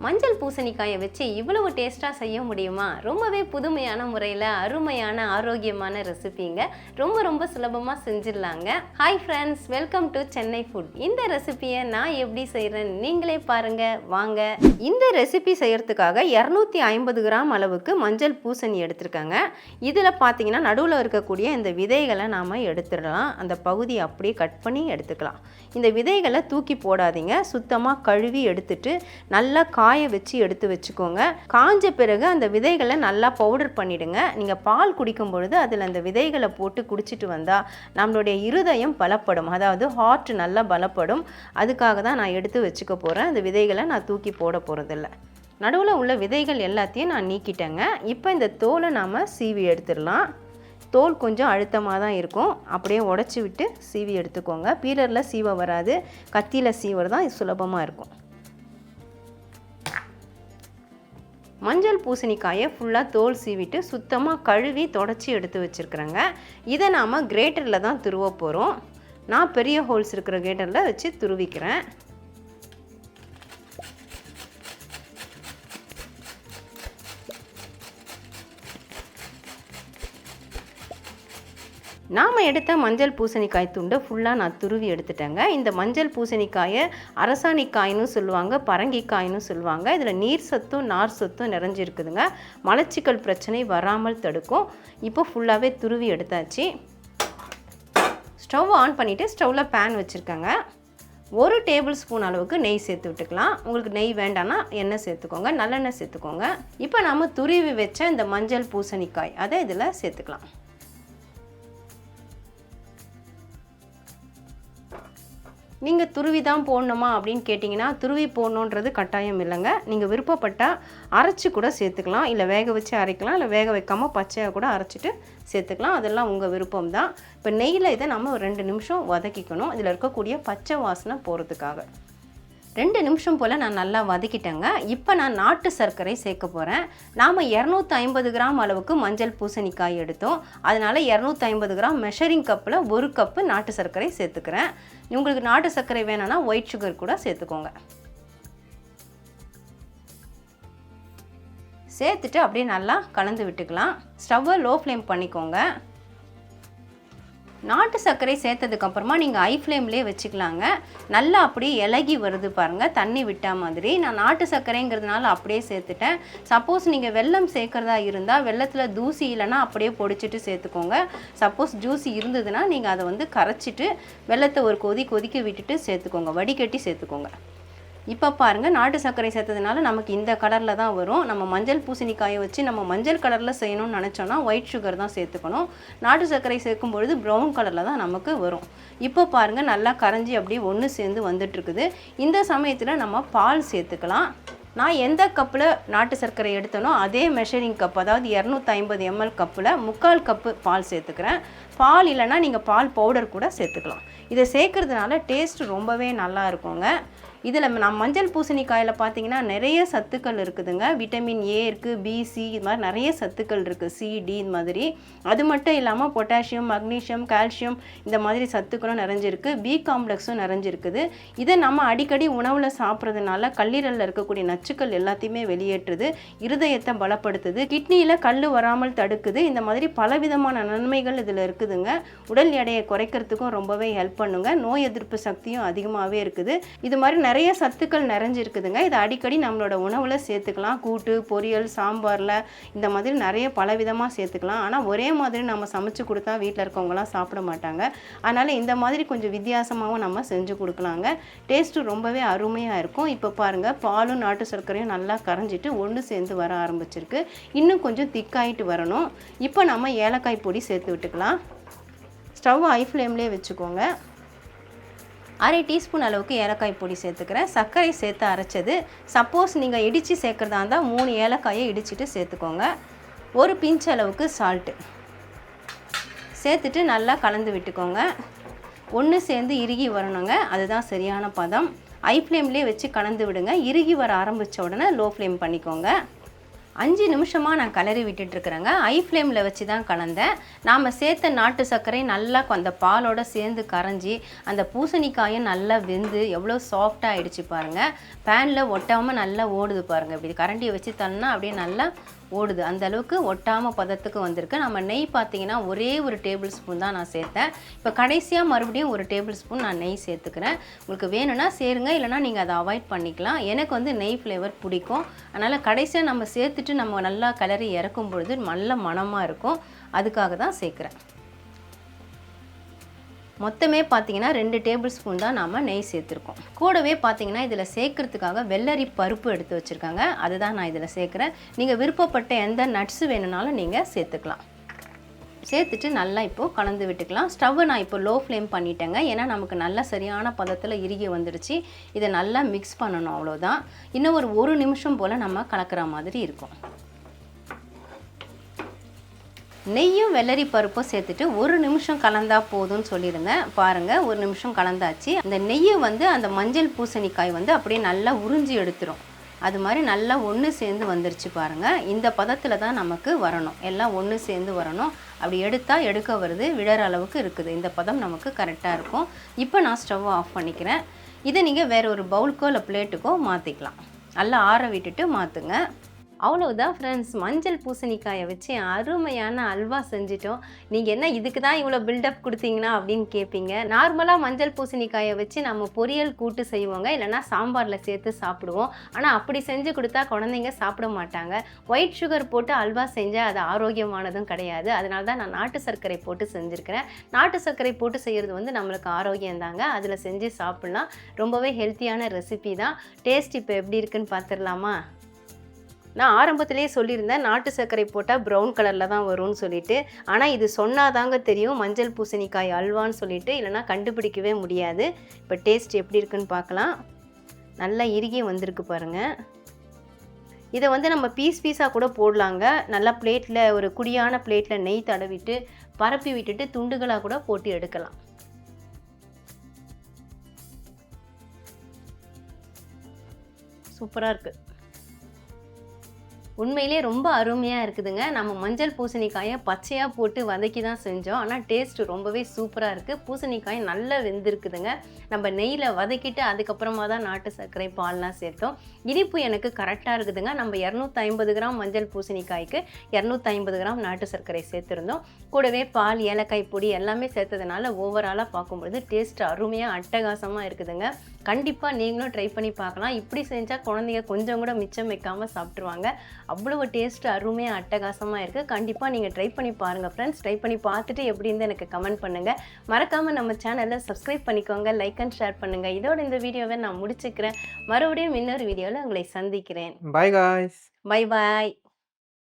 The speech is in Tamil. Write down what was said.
மஞ்சள் பூசணிக்காயை வச்சு இவ்வளவு டேஸ்ட்டாக செய்ய முடியுமா? ரொம்பவே புதுமையான முறையில் அருமையான ஆரோக்கியமான ரெசிபிங்க. ரொம்ப சுலபமாக செஞ்சிடலாங்க. Hi friends, welcome to Chennai food. இந்த ரெசிபியை நான் எப்படி செய்கிறேன்னு நீங்களே பாருங்கள் வாங்க. இந்த ரெசிபி செய்கிறதுக்காக 250 கிராம் அளவுக்கு மஞ்சள் பூசணி எடுத்துருக்காங்க. இதில் பார்த்தீங்கன்னா நடுவில் இருக்கக்கூடிய இந்த விதைகளை நாம் எடுத்துடலாம். அந்த பகுதியை அப்படியே கட் பண்ணி எடுத்துக்கலாம். இந்த விதைகளை தூக்கி போடாதீங்க. சுத்தமாக கழுவி எடுத்துட்டு நல்லா காய வச்சு எடுத்து வச்சுக்கோங்க. காஞ்ச பிறகு அந்த விதைகளை நல்லா பவுடர் பண்ணிடுங்க. நீங்கள் பால் குடிக்கும் பொழுது அதில் அந்த விதைகளை போட்டு குடிச்சிட்டு வந்தால் நம்மளுடைய இருதயம் பலப்படும், அதாவது ஹார்ட் நல்லா பலப்படும். அதுக்காக தான் நான் எடுத்து வச்சுக்க போகிறேன். அந்த விதைகளை நான் தூக்கி போட போகிறதில்ல. நடுவில் உள்ள விதைகள் எல்லாத்தையும் நான் நீக்கிட்டேங்க. இப்போ இந்த தோலை நாம் சீவி எடுத்துடலாம். தோல் கொஞ்சம் அழுத்தமாக தான் இருக்கும். அப்படியே உடச்சி விட்டு சீவி எடுத்துக்கோங்க. பீலரில் சீவ வராது, கத்தியில் சீவர் தான் சுலபமாக இருக்கும். மஞ்சள் பூசணிக்காயை ஃபுல்லாக தோல் சீவிட்டு சுத்தமாக கழுவி தொடச்சி எடுத்து வச்சுருக்குறேங்க. இதை நாம் கிரேட்டரில் தான் துருவ போகிறோம். நான் பெரிய ஹோல்ஸ் இருக்கிற கிரேட்டரில் வச்சு துருவிக்கிறேன். நாம் எடுத்த மஞ்சள் பூசணிக்காய் துண்டை ஃபுல்லாக நான் துருவி எடுத்துட்டேங்க. இந்த மஞ்சள் பூசணிக்காயை அரசாணிக்காயின்னு சொல்லுவாங்க, பரங்கிக்காயின்னு சொல்லுவாங்க. இதில் நீர் சத்தும் நார் சத்தும் நிறைஞ்சிருக்குதுங்க. மலச்சிக்கல் பிரச்சனை வராமல் தடுக்கும். இப்போ ஃபுல்லாகவே துருவி எடுத்தாச்சு. ஸ்டவ் ஆன் பண்ணிவிட்டு ஸ்டவ்வில் பேன் வச்சுருக்கேங்க. 1 டேபிள் ஸ்பூன் அளவுக்கு நெய் சேர்த்து விட்டுக்கலாம். உங்களுக்கு நெய் வேண்டாம்னா எண்ணெய் சேர்த்துக்கோங்க, நல்லெண்ணெய் சேர்த்துக்கோங்க. இப்போ நாம் துருவி வச்ச இந்த மஞ்சள் பூசணிக்காய் அதை இதில் சேர்த்துக்கலாம். நீங்கள் துருவி தான் போடணுமா அப்படின்னு கேட்டிங்கன்னா துருவி போடணுன்றது கட்டாயம் இல்லைங்க. நீங்கள் விருப்பப்பட்டால் அரைச்சி கூட சேர்த்துக்கலாம், இல்லை வேக வச்சு அரைக்கலாம், இல்லை வேக வைக்காமல் பச்சையாக கூட அரைச்சிட்டு சேர்த்துக்கலாம். அதெல்லாம் உங்கள் விருப்பம் தான். இப்போ நெய்யில் இதை நம்ம ஒரு 2 நிமிஷம் வதக்கிக்கணும், இதில் இருக்கக்கூடிய பச்சை வாசனை போகிறதுக்காக. 2 நிமிஷம் போல் நான் நல்லா வதக்கிட்டேங்க. இப்போ நான் நாட்டு சர்க்கரை சேர்க்க போகிறேன். நாம் 250 கிராம் அளவுக்கு மஞ்சள் பூசணிக்காய் எடுத்தோம். அதனால் 250 கிராம் மெஷரிங் கப்பில் 1 கப்பு நாட்டு சர்க்கரை சேர்த்துக்கிறேன். உங்களுக்கு நாட்டு சர்க்கரை வேணும்னா ஒயிட் சுகர் கூட சேர்த்துக்கோங்க. சேர்த்துட்டு அப்படியே நல்லா கலந்து விட்டுக்கலாம். ஸ்டவ்வை லோ ஃப்ளேம் பண்ணிக்கோங்க. நாட்டு சர்க்கரை சேர்த்ததுக்கப்புறமா நீங்கள் ஹை ஃப்ளேம்லேயே வச்சுக்கலாங்க. நல்லா அப்படியே இலகி வருது பாருங்கள், தண்ணி விட்டா மாதிரி. நான் நாட்டு சர்க்கரைங்கிறதுனால அப்படியே சேர்த்துட்டேன். சப்போஸ் நீங்கள் வெல்லம் சேர்க்குறதா இருந்தால் வெல்லத்தில் தூசி இல்லைன்னா அப்படியே பொடிச்சிட்டு சேர்த்துக்கோங்க. சப்போஸ் ஜூசி இருந்ததுன்னா நீங்கள் அதை கரைச்சிட்டு வெல்லத்தை ஒரு கொதிக்க விட்டுட்டு சேர்த்துக்கோங்க, வடிகட்டி சேர்த்துக்கோங்க. இப்போ பாருங்கள், நாட்டு சர்க்கரை சேர்த்ததுனால நமக்கு இந்த கலரில் தான் வரும். நம்ம மஞ்சள் பூசணிக்காயை வச்சு நம்ம மஞ்சள் கலரில் செய்யணும்னு நினச்சோன்னா ஒயிட் சுகர் தான் சேர்த்துக்கணும். நாட்டு சர்க்கரை சேர்க்கும் பொழுது ப்ரௌன் கலரில் தான் நமக்கு வரும். இப்போ பாருங்கள், நல்லா கரைஞ்சி அப்படியே ஒன்று சேர்ந்து வந்துட்டுருக்குது. இந்த சமயத்தில் நம்ம பால் சேர்த்துக்கலாம். நான் எந்த கப்பில் நாட்டு சர்க்கரை எடுத்தனோ அதே மெஷரிங் கப், அதாவது 250 ml கப்பில் 3/4 கப்பு பால் சேர்த்துக்கிறேன். பால் இல்லைன்னா நீங்கள் பால் பவுடர் கூட சேர்த்துக்கலாம். இதை சேர்க்கறதுனால டேஸ்ட் ரொம்பவே நல்லா இருக்குங்க. இதில் நம்ம மஞ்சள் பூசணிக்காயில் பார்த்தீங்கன்னா நிறைய சத்துக்கள் இருக்குதுங்க. விட்டமின் ஏ இருக்குது, பிசி, இது மாதிரி நிறைய சத்துக்கள் இருக்குது, சிடி இது மாதிரி. அது மட்டும் இல்லாமல் பொட்டாசியம், மக்னீஷியம், கால்சியம் இந்த மாதிரி சத்துக்களும் நிறைஞ்சிருக்கு. பி காம்ப்ளெக்ஸும் நிறைஞ்சிருக்குது. இதை நம்ம அடிக்கடி உணவில் சாப்பிட்றதுனால கல்லீரலில் இருக்கக்கூடிய நச்சுக்கள் எல்லாத்தையுமே வெளியேற்றுது, இருதயத்தை பலப்படுத்துது, கிட்னியில் கல் வராமல் தடுக்குது. இந்த மாதிரி பலவிதமான நன்மைகள் இதில் இருக்குதுங்க. உடல் எடையை குறைக்கிறதுக்கும் ரொம்பவே ஹெல்ப் பண்ணுங்க. நோய் எதிர்ப்பு சக்தியும் அதிகமாகவே இருக்குது. இது மாதிரி நிறைய சத்துக்கள் நிறைஞ்சிருக்குதுங்க. இதை அடிக்கடி நம்மளோட உணவில் சேர்த்துக்கலாம். கூட்டு, பொரியல், சாம்பாரில் இந்த மாதிரி நிறைய பலவிதமாக சேர்த்துக்கலாம். ஆனால் ஒரே மாதிரி நம்ம சமைச்சு கொடுத்தா வீட்டில் இருக்கவங்களாம் சாப்பிட மாட்டாங்க. அதனால் இந்த மாதிரி கொஞ்சம் வித்தியாசமாகவும் நம்ம செஞ்சு கொடுக்கலாங்க. டேஸ்ட்டு ரொம்பவே அருமையாக இருக்கும். இப்போ பாருங்கள், பாலும் நாட்டு சர்க்கரையும் நல்லா கரைஞ்சிட்டு ஒன்று சேர்ந்து வர ஆரம்பிச்சிருக்கு. இன்னும் கொஞ்சம் திக்காயிட்டு வரணும். இப்போ நம்ம ஏலக்காய் பொடி சேர்த்து விட்டுக்கலாம். ஸ்டவ் ஹை ஃப்ளேம்லேயே வச்சுக்கோங்க. 1/2 டீஸ்பூன் அளவுக்கு ஏலக்காய் பொடி சேர்த்துக்கிறேன். சர்க்கரை சேர்த்து அரைச்சது. சப்போஸ் நீங்கள் இடித்து சேர்க்குறதா இருந்தால் 3 ஏலக்காயை இடிச்சிட்டு சேர்த்துக்கோங்க. 1 பிஞ்ச் அளவுக்கு சால்ட்டு சேர்த்துட்டு நல்லா கலந்து விட்டுக்கோங்க. ஒன்று சேர்ந்து இறுகி வரணுங்க, அதுதான் சரியான பதம். ஹை ஃப்ளேம்லேயே வச்சு கலந்து விடுங்க. இறுகி வர ஆரம்பித்த உடனே லோ ஃப்ளேம் பண்ணிக்கோங்க. 5 நிமிஷமாக நான் கிளறி விட்டுட்ருக்குறேங்க. ஹை ஃப்ளேமில் வச்சு தான் கலந்தேன். நாம் சேர்த்த நாட்டு சர்க்கரை நல்லா அந்த பாலோட சேர்ந்து கரைஞ்சி அந்த பூசணிக்காயும் நல்லா வெந்து எவ்வளோ சாஃப்டாக ஆகிடுச்சு பாருங்கள். பேனில் ஒட்டாமல் நல்லா ஓடுது பாருங்கள். இப்படி கரண்டியை வச்சு தள்ளினா அப்படியே நல்லா ஓடுது. அந்த அளவுக்கு ஒட்டாமல் பதத்துக்கு வந்திருக்கு. நம்ம நெய் பார்த்தீங்கன்னா ஒரே ஒரு டேபிள் ஸ்பூன் தான் நான் சேர்த்தேன். இப்போ கடைசியாக மறுபடியும் ஒரு டேபிள் ஸ்பூன் நான் நெய் சேர்த்துக்கிறேன். உங்களுக்கு வேணும்னா சேருங்க, இல்லைனா நீங்கள் அதை அவாய்ட் பண்ணிக்கலாம். எனக்கு வந்து நெய் ஃப்ளேவர் பிடிக்கும். அதனால் கடைசியாக நம்ம சேர்த்துட்டு நம்ம நல்லா கிளறி இறக்கும் பொழுது நல்ல மணமாக இருக்கும். அதுக்காக தான் சேர்க்குறேன். மொத்தமே பார்த்தீங்கன்னா 2 டேபிள் ஸ்பூன் தான் நாம் நெய் சேர்த்துருக்கோம். கூடவே பார்த்தீங்கன்னா இதில் சேர்க்கறதுக்காக வெள்ளரி பருப்பு எடுத்து வச்சுருக்காங்க. அதுதான் நான் இதில் சேர்க்குறேன். நீங்கள் விருப்பப்பட்ட எந்த நட்ஸு வேணும்னாலும் நீங்கள் சேர்த்துக்கலாம். சேர்த்துட்டு நல்லா இப்போது கலந்து விட்டுக்கலாம். ஸ்டவ்வை நான் இப்போ லோ ஃப்ளேம் பண்ணிட்டேங்க. ஏன்னா நமக்கு நல்லா சரியான பதத்தில் இறுகி வந்துடுச்சு. இதை நல்லா மிக்ஸ் பண்ணணும், அவ்வளோதான். இன்னும் ஒரு நிமிஷம் போல் நம்ம கலக்கிற மாதிரி இருக்கும். நெய்யும் வெள்ளரி பருப்பும் சேர்த்துட்டு 1 நிமிஷம் கலந்தா போதும்னு சொல்லியிருந்தேன். பாருங்கள், 1 நிமிஷம் கலந்தாச்சு. அந்த நெய்யை வந்து அந்த மஞ்சள் பூசணிக்காய் வந்து அப்படியே நல்லா உறிஞ்சி எடுத்துரும். அது மாதிரி நல்லா ஒன்று சேர்ந்து வந்துருச்சு பாருங்கள். இந்த பதத்தில் தான் நமக்கு வரணும். எல்லாம் ஒன்று சேர்ந்து வரணும். அப்படி எடுத்தால் எடுக்க வருது, விழற அளவுக்கு இருக்குது. இந்த பதம் நமக்கு கரெக்டாக இருக்கும். இப்போ நான் ஸ்டவ் ஆஃப் பண்ணிக்கிறேன். இதை நீங்கள் வேறு ஒரு பவுலுக்கோ இல்லை பிளேட்டுக்கோ மாற்றிக்கலாம். நல்லா ஆற விட்டுட்டு மாற்றுங்க. அவ்வளோதான் ஃப்ரெண்ட்ஸ், மஞ்சள் பூசணிக்காயை வச்சு அருமையான அல்வா செஞ்சிட்டோம். நீங்கள் என்ன இதுக்கு தான் இவ்வளோ பில்டப் கொடுத்தீங்கன்னா அப்படின்னு கேட்பீங்க. நார்மலாக மஞ்சள் பூசணிக்காயை வச்சு நம்ம பொரியல் கூட்டு செய்வோங்க, இல்லைனா சாம்பாரில் சேர்த்து சாப்பிடுவோம். ஆனால் அப்படி செஞ்சு கொடுத்தா குழந்தைங்க சாப்பிட மாட்டாங்க. ஒயிட் சுகர் போட்டு அல்வா செஞ்சால் அது ஆரோக்கியமானதும் கிடையாது. அதனால தான் நான் நாட்டு சர்க்கரை போட்டு செஞ்சுருக்கிறேன். நாட்டு சர்க்கரை போட்டு செய்கிறது வந்து நம்மளுக்கு ஆரோக்கியம் தாங்க. அதில் செஞ்சு சாப்பிட்லாம். ரொம்பவே ஹெல்த்தியான ரெசிபி தான். டேஸ்ட் இப்போ எப்படி இருக்குன்னு பார்த்துடலாமா? நான் ஆரம்பத்திலே சொல்லியிருந்தேன் நாட்டு சர்க்கரை போட்டால் ப்ரௌன் கலரில் தான் வரும்னு சொல்லிட்டு. ஆனால் இது சொன்னாதாங்க தெரியும் மஞ்சள் பூசணிக்காய் அல்வான்னு சொல்லிட்டு, இல்லைனா கண்டுபிடிக்கவே முடியாது. இப்போ டேஸ்ட் எப்படி இருக்குன்னு பார்க்கலாம். நல்லா இறுகி வந்திருக்கு பாருங்கள். இதை வந்து நம்ம பீஸாக கூட போடலாங்க. நல்லா பிளேட்டில் ஒரு குடியான பிளேட்டில் நெய் தடவிட்டு பரப்பி விட்டுட்டு துண்டுகளாக கூட போட்டு எடுக்கலாம். சூப்பராக இருக்குது. உண்மையிலே ரொம்ப அருமையாக இருக்குதுங்க. நம்ம மஞ்சள் பூசணிக்காயை பச்சையாக போட்டு வதக்கி தான் செஞ்சோம். ஆனால் டேஸ்ட்டு ரொம்பவே சூப்பராக இருக்குது. பூசணிக்காய் நல்லா வெந்திருக்குதுங்க. நம்ம நெய்யில் வதக்கிட்டு அதுக்கப்புறமா தான் நாட்டு சர்க்கரை பால்லாம் சேர்த்தோம். இனிப்பு எனக்கு கரெக்டாக இருக்குதுங்க. நம்ம 250 கிராம் மஞ்சள் பூசணிக்காய்க்கு 250 கிராம் நாட்டு சர்க்கரை சேர்த்துருந்தோம். கூடவே பால், ஏலக்காய் பொடி எல்லாமே சேர்த்ததுனால ஓவராலாக பார்க்கும்பொழுது டேஸ்ட் அருமையாக அட்டகாசமாக இருக்குதுங்க. கண்டிப்பாக நீங்களும் ட்ரை பண்ணி பார்க்கலாம். இப்படி செஞ்சால் குழந்தைங்க கொஞ்சம் கூட மிச்சம் வைக்காமல் சாப்பிட்ருவாங்க. அவ்வளோ டேஸ்ட் அருமையாக அட்டகாசமாக இருக்குது. கண்டிப்பாக நீங்கள் ட்ரை பண்ணி பாருங்கள் ஃப்ரெண்ட்ஸ். ட்ரை பண்ணி பார்த்துட்டு எப்படி இருந்து எனக்கு கமெண்ட் பண்ணுங்கள். மறக்காமல் நம்ம சேனலை சப்ஸ்கிரைப் பண்ணிக்கோங்க, லைக் அண்ட் ஷேர் பண்ணுங்கள். இதோட இந்த வீடியோவை நான் முடிச்சுக்கிறேன். மறுபடியும் இன்னொரு வீடியோவில் உங்களை சந்திக்கிறேன். Bye guys. Bye bye.